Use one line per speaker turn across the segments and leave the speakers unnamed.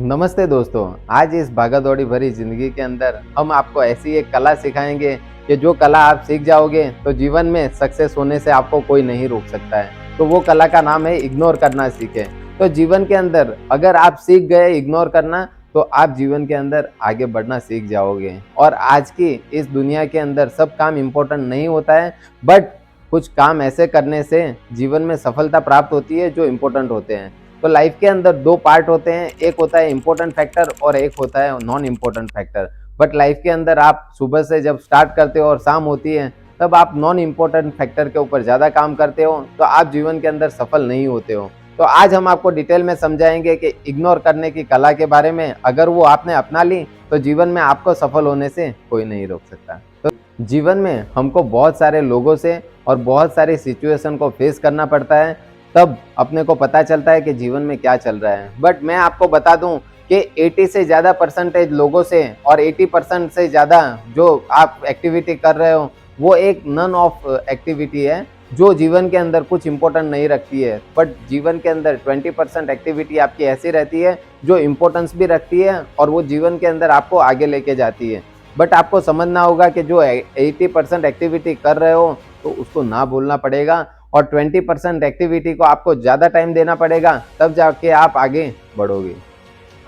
नमस्ते दोस्तों। आज इस भागा-दौड़ी भरी ज़िंदगी के अंदर हम आपको ऐसी एक कला सिखाएँगे कि जो कला आप सीख जाओगे तो जीवन में सक्सेस होने से आपको कोई नहीं रोक सकता है। तो वो कला का नाम है इग्नोर करना सीखें। तो जीवन के अंदर अगर आप सीख गए इग्नोर करना तो आप जीवन के अंदर आगे बढ़ना सीख जाओगे। और आज की इस दुनिया के अंदर सब काम इम्पोर्टेंट नहीं होता है, बट कुछ काम ऐसे करने से जीवन में सफलता प्राप्त होती है जो इम्पोर्टेंट होते हैं। तो लाइफ के अंदर दो पार्ट होते हैं, एक होता है इम्पोर्टेंट फैक्टर और एक होता है non important factor. But life के अंदर आप सुबह से जब स्टार्ट करते हो और शाम होती है तब आप नॉन इम्पोर्टेंट फैक्टर के ऊपर ज़्यादा काम करते हो तो आप जीवन के अंदर सफल नहीं होते हो। तो आज हम आपको डिटेल में समझाएंगे कि इग्नोर करने की कला के बारे में। अगर वो आपने अपना ली तो जीवन में आपको सफल होने से कोई नहीं रोक सकता। तो जीवन में हमको बहुत सारे लोगों से और बहुत सारी सिचुएशन को फेस करना पड़ता है, तब अपने को पता चलता है कि जीवन में क्या चल रहा है। बट मैं आपको बता दूं कि 80 से ज़्यादा परसेंटेज लोगों से और 80% से ज़्यादा जो आप एक्टिविटी कर रहे हो वो एक नन ऑफ एक्टिविटी है जो जीवन के अंदर कुछ इंपॉर्टेंट नहीं रखती है। बट जीवन के अंदर 20% एक्टिविटी आपकी ऐसी रहती है जो इम्पोर्टेंस भी रखती है और वो जीवन के अंदर आपको आगे लेके जाती है। बट आपको समझना होगा कि जो 80% एक्टिविटी कर रहे हो तो उसको ना भूलना पड़ेगा और 20% एक्टिविटी को आपको ज़्यादा टाइम देना पड़ेगा, तब जाके आप आगे बढ़ोगे।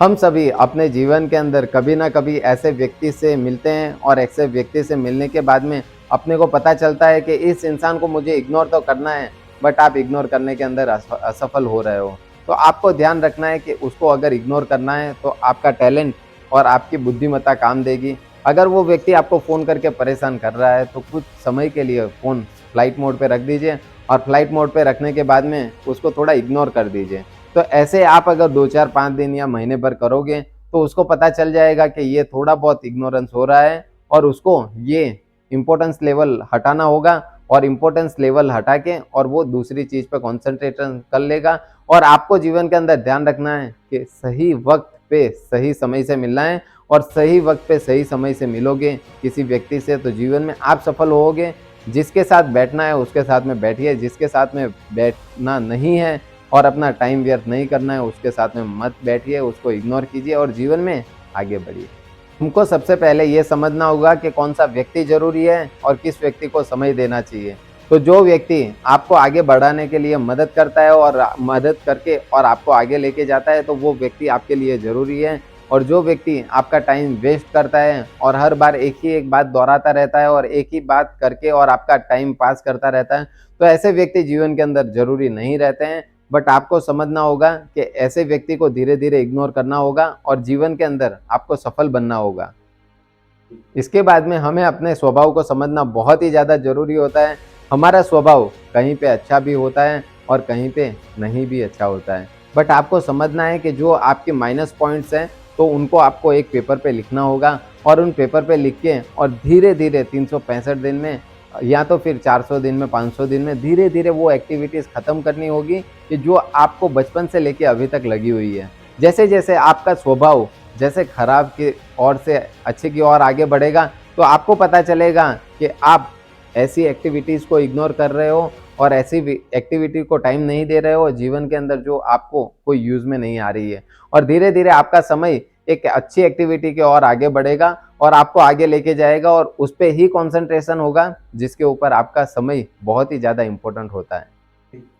हम सभी अपने जीवन के अंदर कभी ना कभी ऐसे व्यक्ति से मिलते हैं और ऐसे व्यक्ति से मिलने के बाद में अपने को पता चलता है कि इस इंसान को मुझे इग्नोर तो करना है, बट आप इग्नोर करने के अंदर असफल हो रहे हो। तो आपको ध्यान रखना है कि उसको अगर इग्नोर करना है तो आपका टैलेंट और आपकी बुद्धिमत्ता काम देगी। अगर वो व्यक्ति आपको फ़ोन करके परेशान कर रहा है तो कुछ समय के लिए फ़ोन फ्लाइट मोड पे रख दीजिए और फ्लाइट मोड पे रखने के बाद में उसको थोड़ा इग्नोर कर दीजिए। तो ऐसे आप अगर 2, 4, 5 दिन या महीने भर करोगे तो उसको पता चल जाएगा कि ये थोड़ा बहुत इग्नोरेंस हो रहा है और उसको ये इम्पोर्टेंस लेवल हटाना होगा और इम्पोर्टेंस लेवल हटा के और वो दूसरी चीज़ पे कॉन्सेंट्रेशन कर लेगा। और आपको जीवन के अंदर ध्यान रखना है कि सही वक्त पे सही समय से मिलना है और सही वक्त पे सही समय से मिलोगे किसी व्यक्ति से तो जीवन में आप सफल होगे। जिसके साथ बैठना है उसके साथ में बैठिए, जिसके साथ में बैठना नहीं है और अपना टाइम व्यर्थ नहीं करना है उसके साथ में मत बैठिए, उसको इग्नोर कीजिए और जीवन में आगे बढ़िए। तुमको सबसे पहले ये समझना होगा कि कौन सा व्यक्ति जरूरी है और किस व्यक्ति को समय देना चाहिए। तो जो व्यक्ति आपको आगे बढ़ाने के लिए मदद करता है और मदद करके और आपको आगे लेके जाता है तो वो व्यक्ति आपके लिए ज़रूरी है। और जो व्यक्ति आपका टाइम वेस्ट करता है और हर बार एक ही एक बात दोहराता रहता है और एक ही बात करके और आपका टाइम पास करता रहता है तो ऐसे व्यक्ति जीवन के अंदर ज़रूरी नहीं रहते हैं। बट आपको समझना होगा कि ऐसे व्यक्ति को धीरे धीरे इग्नोर करना होगा और जीवन के अंदर आपको सफल बनना होगा। इसके बाद में हमें अपने स्वभाव को समझना बहुत ही ज़्यादा ज़रूरी होता है। हमारा स्वभाव कहीं पे अच्छा भी होता है और कहीं पे नहीं भी अच्छा होता है। बट आपको समझना है कि जो आपके माइनस पॉइंट्स हैं तो उनको आपको एक पेपर पे लिखना होगा और उन पेपर पे लिख के और धीरे धीरे 365 दिन में या तो फिर 400 दिन में 500 दिन में धीरे धीरे वो एक्टिविटीज़ ख़त्म करनी होगी कि जो आपको बचपन से लेके अभी तक लगी हुई है। जैसे जैसे आपका स्वभाव जैसे खराब की ओर से अच्छे की ओर आगे बढ़ेगा तो आपको पता चलेगा कि आप ऐसी एक्टिविटीज़ को इग्नोर कर रहे हो और ऐसी एक्टिविटी को टाइम नहीं दे रहे हो जीवन के अंदर जो आपको कोई यूज़ में नहीं आ रही है। और धीरे धीरे आपका समय एक अच्छी एक्टिविटी की ओर आगे बढ़ेगा और आपको आगे लेके जाएगा और उस पे ही कंसंट्रेशन होगा जिसके ऊपर आपका समय बहुत ही ज़्यादा इम्पोर्टेंट होता है।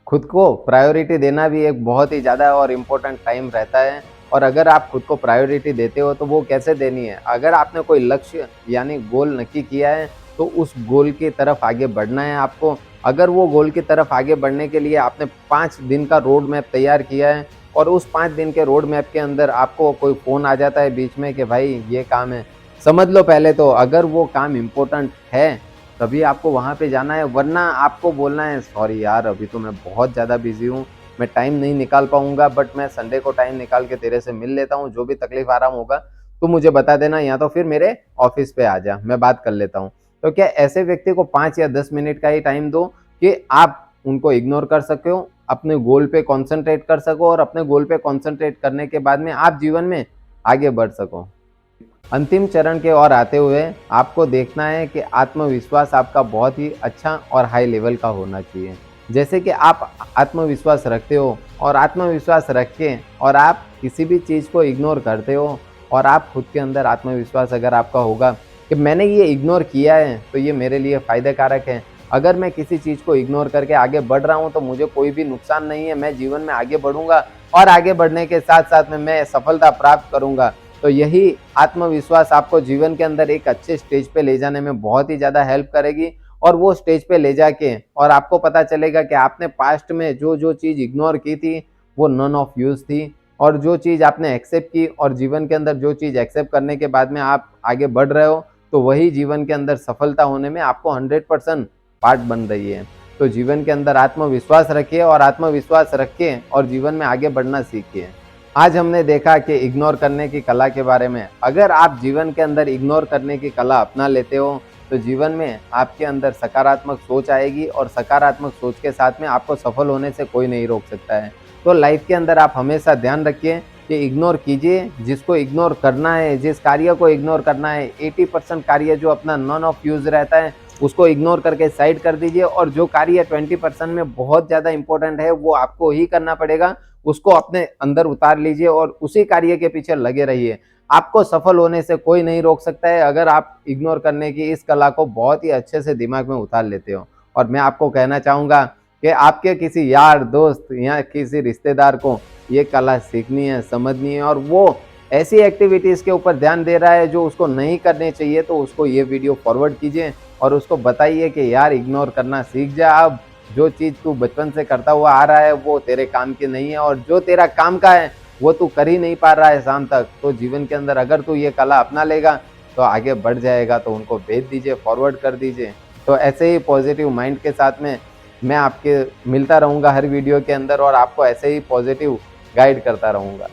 खुद को प्रायोरिटी देना भी एक बहुत ही ज़्यादा और इम्पोर्टेंट टाइम रहता है। और अगर आप खुद को प्रायोरिटी देते हो तो वो कैसे देनी है। अगर आपने कोई लक्ष्य यानी गोल नक्की किया है तो उस गोल की तरफ आगे बढ़ना है आपको। अगर वो गोल की तरफ आगे बढ़ने के लिए आपने 5 दिन का रोड मैप तैयार किया है और उस 5 दिन के रोड मैप के अंदर आपको कोई फ़ोन आ जाता है बीच में कि भाई ये काम है, समझ लो पहले तो अगर वो काम इम्पोर्टेंट है तभी आपको वहाँ पे जाना है, वरना आपको बोलना है सॉरी यार अभी तो मैं बहुत ज़्यादा बिजी हूँ, मैं टाइम नहीं निकाल पाऊंगा, बट मैं संडे को टाइम निकाल के तेरे से मिल लेता हूँ। जो भी तकलीफ आराम होगा तो मुझे बता देना या तो फिर मेरे ऑफिस पे आ जा, मैं बात कर लेता हूँ। तो क्या ऐसे व्यक्ति को 5 या 10 मिनट का ही टाइम दो कि आप उनको इग्नोर कर सको, अपने गोल पे कॉन्सेंट्रेट कर सको और अपने गोल पे कॉन्सेंट्रेट करने के बाद में आप जीवन में आगे बढ़ सको। अंतिम चरण के ओर आते हुए आपको देखना है कि आत्मविश्वास आपका बहुत ही अच्छा और हाई लेवल का होना चाहिए। जैसे कि आप आत्मविश्वास रखते हो और आत्मविश्वास रख के और आप किसी भी चीज़ को इग्नोर करते हो और आप खुद के अंदर आत्मविश्वास अगर आपका होगा कि मैंने ये इग्नोर किया है तो ये मेरे लिए फ़ायदेकारक है, अगर मैं किसी चीज़ को इग्नोर करके आगे बढ़ रहा हूँ तो मुझे कोई भी नुकसान नहीं है, मैं जीवन में आगे बढ़ूंगा और आगे बढ़ने के साथ साथ में मैं सफलता प्राप्त करूंगा। तो यही आत्मविश्वास आपको जीवन के अंदर एक अच्छे स्टेज पे ले जाने में बहुत ही ज़्यादा हेल्प करेगी और वो स्टेज पे ले जाके और आपको पता चलेगा कि आपने पास्ट में जो जो चीज़ इग्नोर की थी वो नन ऑफ यूज़ थी और जो चीज़ आपने एक्सेप्ट की और जीवन के अंदर जो चीज़ एक्सेप्ट करने के बाद में आप आगे बढ़ रहे हो तो वही जीवन के अंदर सफलता होने में आपको 100% पार्ट बन रही है। तो जीवन के अंदर आत्मविश्वास रखिए और आत्मविश्वास रख के और जीवन में आगे बढ़ना सीखिए। आज हमने देखा कि इग्नोर करने की कला के बारे में। अगर आप जीवन के अंदर इग्नोर करने की कला अपना लेते हो तो जीवन में आपके अंदर सकारात्मक सोच आएगी और सकारात्मक सोच के साथ में आपको सफल होने से कोई नहीं रोक सकता है। तो लाइफ के अंदर आप हमेशा ध्यान रखिए कि इग्नोर कीजिए, जिसको इग्नोर करना है, जिस कार्य को इग्नोर करना है, 80% कार्य जो अपना नॉन ऑफ यूज रहता है उसको इग्नोर करके साइड कर दीजिए और जो कार्य 20% में बहुत ज़्यादा इंपॉर्टेंट है वो आपको ही करना पड़ेगा, उसको अपने अंदर उतार लीजिए और उसी कार्य के पीछे लगे रहिए। आपको सफल होने से कोई नहीं रोक सकता है अगर आप इग्नोर करने की इस कला को बहुत ही अच्छे से दिमाग में उतार लेते हो। और मैं आपको कहना चाहूँगा कि आपके किसी यार दोस्त या किसी रिश्तेदार को ये कला सीखनी है, समझनी है और वो ऐसी एक्टिविटीज़ के ऊपर ध्यान दे रहा है जो उसको नहीं करनी चाहिए, तो उसको ये वीडियो फॉरवर्ड कीजिए और उसको बताइए कि यार इग्नोर करना सीख जा अब। जो चीज़ तू बचपन से करता हुआ आ रहा है वो तेरे काम की नहीं है और जो तेरा काम का है वो तू कर ही नहीं पा रहा है शाम तक। तो जीवन के अंदर अगर तू ये कला अपना लेगा तो आगे बढ़ जाएगा। तो उनको भेज दीजिए, फॉरवर्ड कर दीजिए। तो ऐसे ही पॉजिटिव माइंड के साथ में मैं आपके मिलता रहूँगा हर वीडियो के अंदर और आपको ऐसे ही पॉजिटिव गाइड करता रहूँगा।